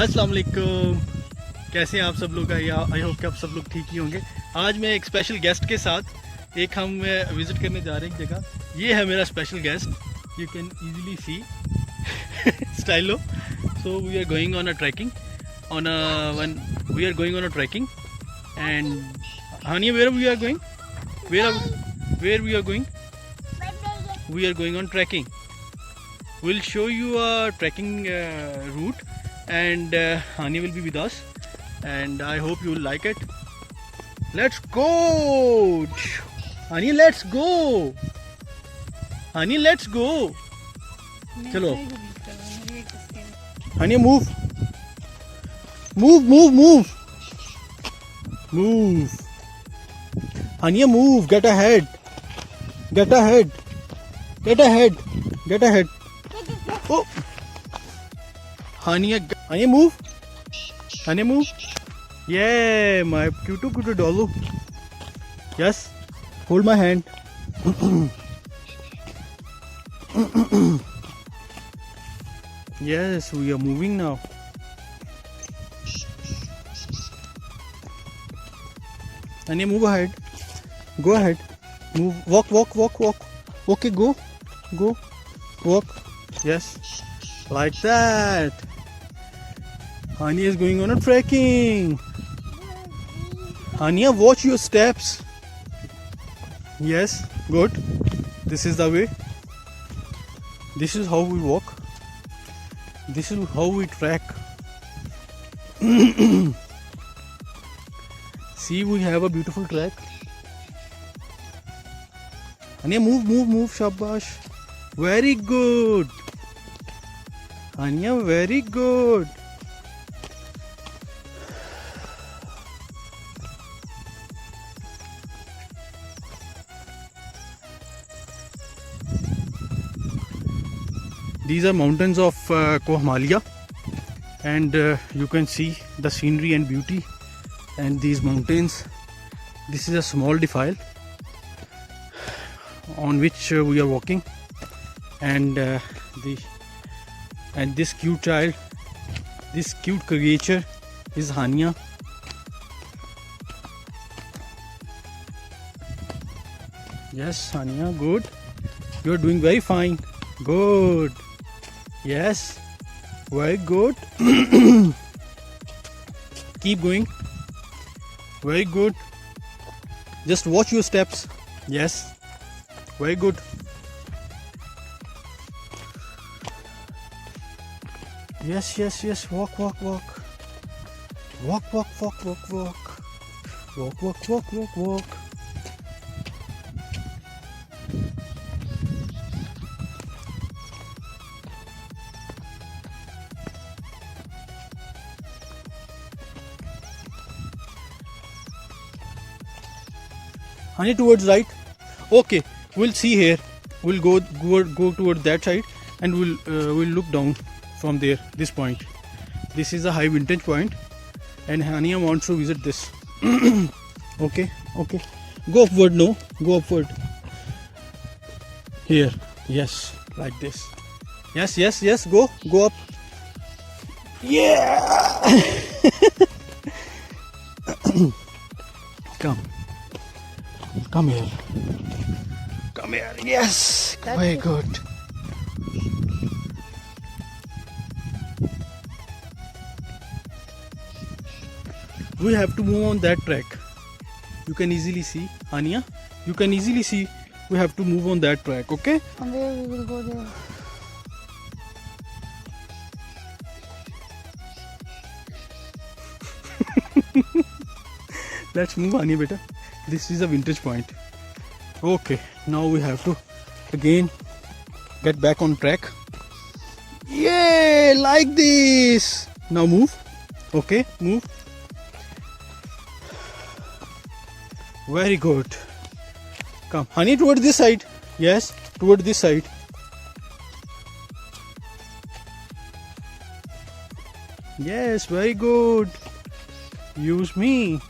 अस्सलाम वालेकुम। कैसे हैं आप सब लोग? आई होप कि आप सब लोग ठीक ही होंगे। आज मैं एक स्पेशल गेस्ट के साथ हम विज़िट करने जा रहे हैं एक जगह। ये है मेरा special guest, you can easily see Stylo. So we are going on a trekking on a trekking and Haniya, where we are going? Where we are going? We are going on trekking. We'll show you a trekking route, and Hani will be with us, and I hope you will like it. Let's go, Hani. Let's go, Hani. Let's go. Chalo, Hani, move, move. Hani, move. Get ahead. Get ahead. Get ahead. Get ahead. Oh, Hania, move. Hania, move. Yeah, my cute dollu. Yes, hold my hand. Yes, we are moving now. Hania, move ahead. Go ahead. Move. Walk. Okay, go. Walk. Yes, like that. Hania is going on a trekking. Hania, watch your steps. Yes, good. This is the way. This is how we walk. This is how we trek. See, we have a beautiful trek. Hania, move, shabash. Very good. Hania, very good. These are mountains of Koh Himalaya, and you can see the scenery and beauty. And these mountains, this is a small defile on which we are walking, and this cute child, this cute creature is Hania. Yes, Hania, good. You are doing very fine. Good. Yes, very good. Keep going. Very good. Just watch your steps. Yes. Very good. Yes. Walk. Walk. Honey, towards right. Okay, we'll see here. We'll go towards that side, and we'll look down from there. This point. This is a high vintage point, and Hania wants to visit this. Okay. Go upward. No, go upward. Here. Yes, like this. Yes. Go up. Yeah. Come here. Yes. Very good. We have to move on that track. You can easily see, Hania. You can easily see we have to move on that track. Okay. And there we will go there. Let's move, Hania, beta. This is a vintage point. Okay, now we have to again get back on track. Yay, like this. Now move. Okay, move. Very good. Come, Honey, towards this side. Yes, towards this side. Yes, very good. Use me.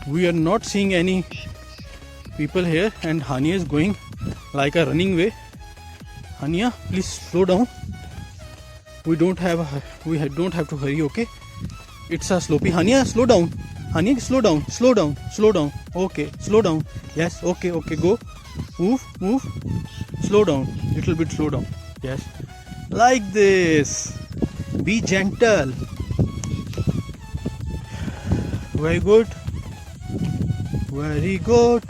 We are not seeing any people here, and Hania is going like a running way. Hania, please slow down. We don't have to hurry, okay? It's a slopey. Hania, slow down. Hania, slow down. Okay, slow down. Yes, okay, go. Move. Slow down. Little bit slow down. Yes. Like this. Be gentle. Very good. Very good.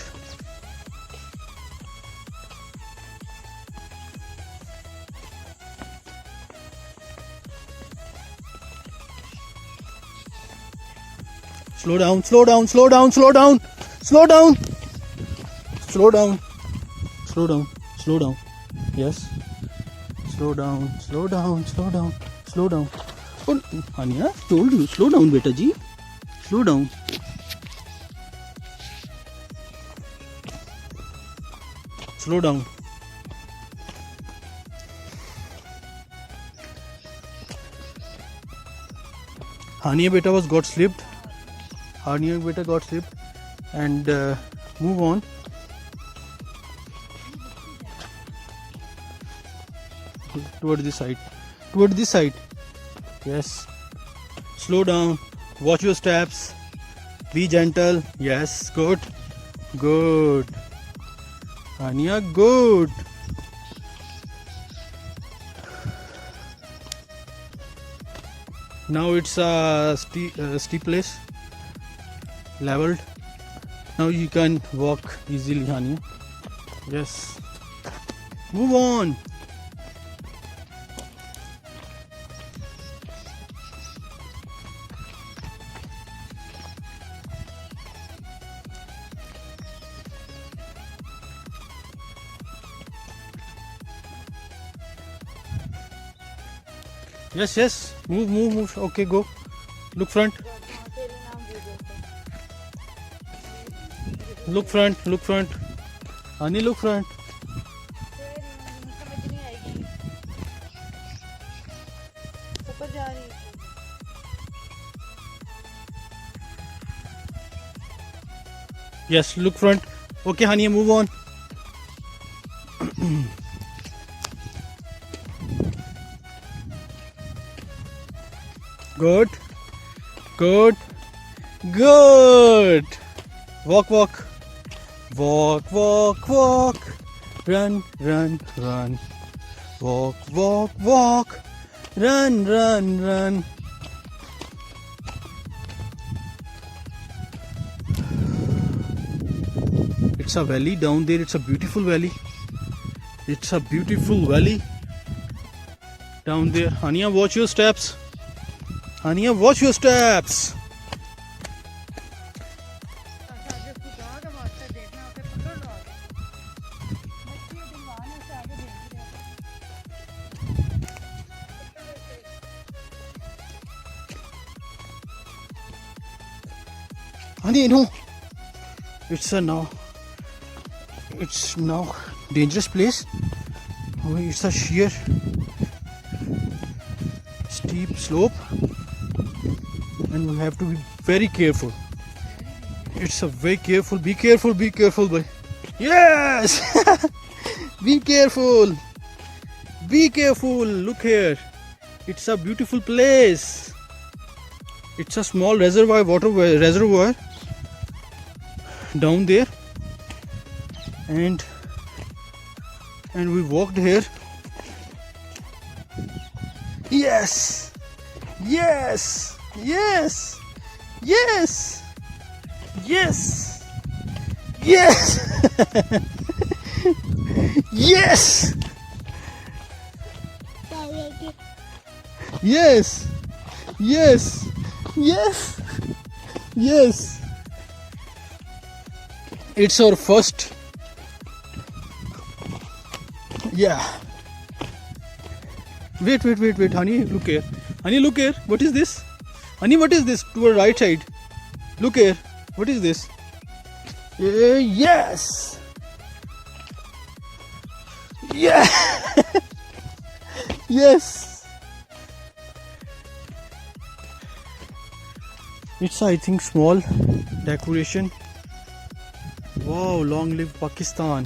Slow down. Yes. Slow down. Oh, Hania, told you, slow down, beta ji. Slow down. Slow down. Hania beta got slipped. And move on. Towards this side. Yes. Slow down. Watch your steps. Be gentle. Yes. Good. Hania, good. Now it's a steep place. Leveled. Now you can walk easily, Hania. Yes. Move on. Yes. Move. Okay, go. Look front. Look front. Honey, look front. Yes, look front. Okay, honey, move on. Good. Walk. Run. Walk. Run. It's a valley down there. It's a beautiful valley. Down there. Hania, watch your steps. Honey, no. It's now dangerous place. It's a sheer steep slope, and we have to be very careful. It's a very careful. Be careful, boy. Yes. Be careful. Look here. It's a beautiful place. It's a small water reservoir down there, and we walked here. Yes. Yes. It's our first. Yeah. Wait. Honey, look here. What is this? Honey, what is this? To our right side. Look here. What is this? Yes. Yeah. Yes. It's, I think, small decoration. Wow, long live Pakistan.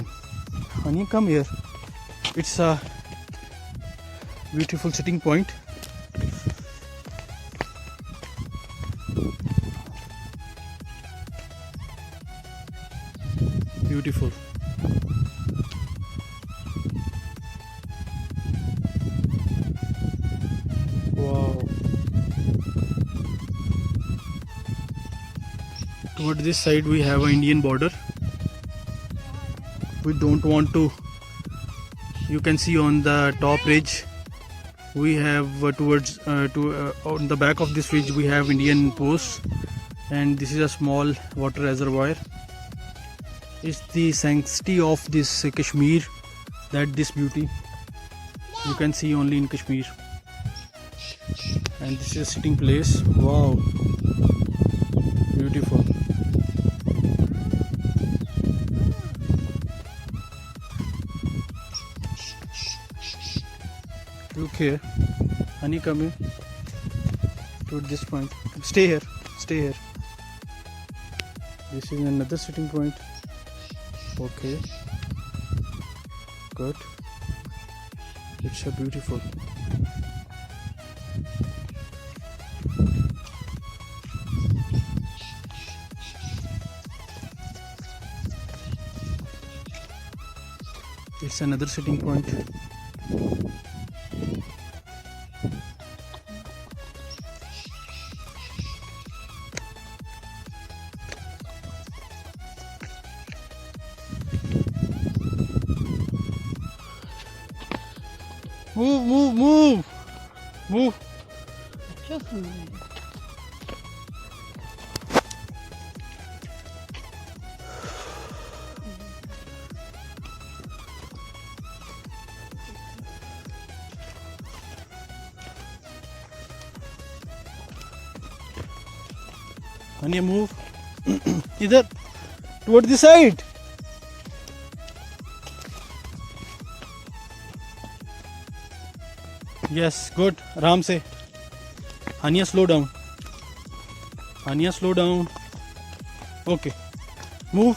Honey, come here. It's a beautiful sitting point. Beautiful. Wow. Toward this side we have an Indian border. We don't want to, you can see on the top ridge we have on the back of this ridge we have Indian posts, and this is a small water reservoir. It's the sanctity of this Kashmir, that this beauty you can see only in Kashmir. And this is a sitting place. Wow, beautiful. Look here, honey, come here to this point. Stay here, stay here. This is another sitting point. Okay, good. It's so beautiful. It's another sitting point. Move. Honey, move. Idhar, toward the side. Yes, good. Aram se. Hania, slow down. Hania, slow down. Okay. Move.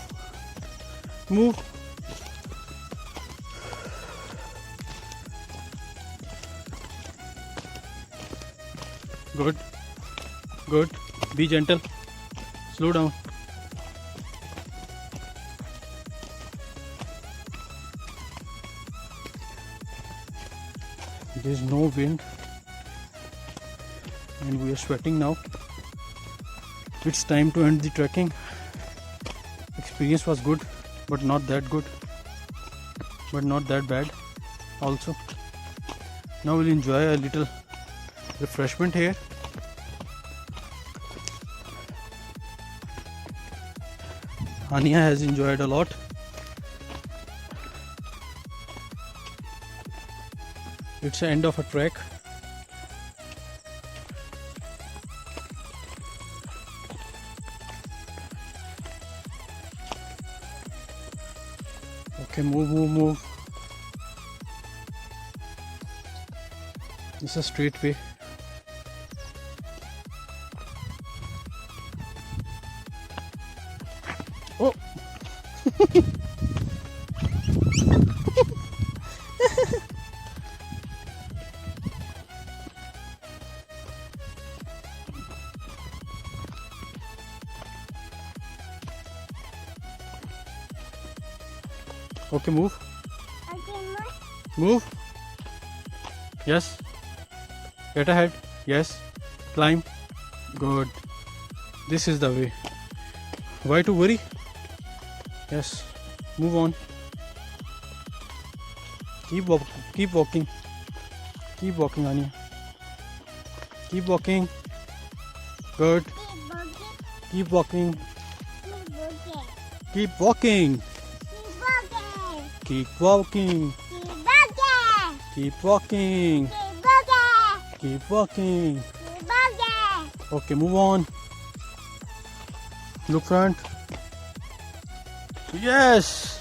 Good. Be gentle. Slow down. There is no wind and we are sweating now. It's time to end the trekking. Experience was good, but not that good, but not that bad also. Now we'll enjoy a little refreshment here. Ania has enjoyed a lot. It's the end of a trek. Okay, move. It's a straight way. Oh. Okay, move. Move. Yes. Get ahead. Yes. Climb. Good. This is the way. Why to worry? Yes. Move on. Keep walking. Keep walking, Ania. Keep walking. Good. Keep walking. Keep walking. Keep walking. Keep walking. Keep walking. Okay, move on. Look front. Yes.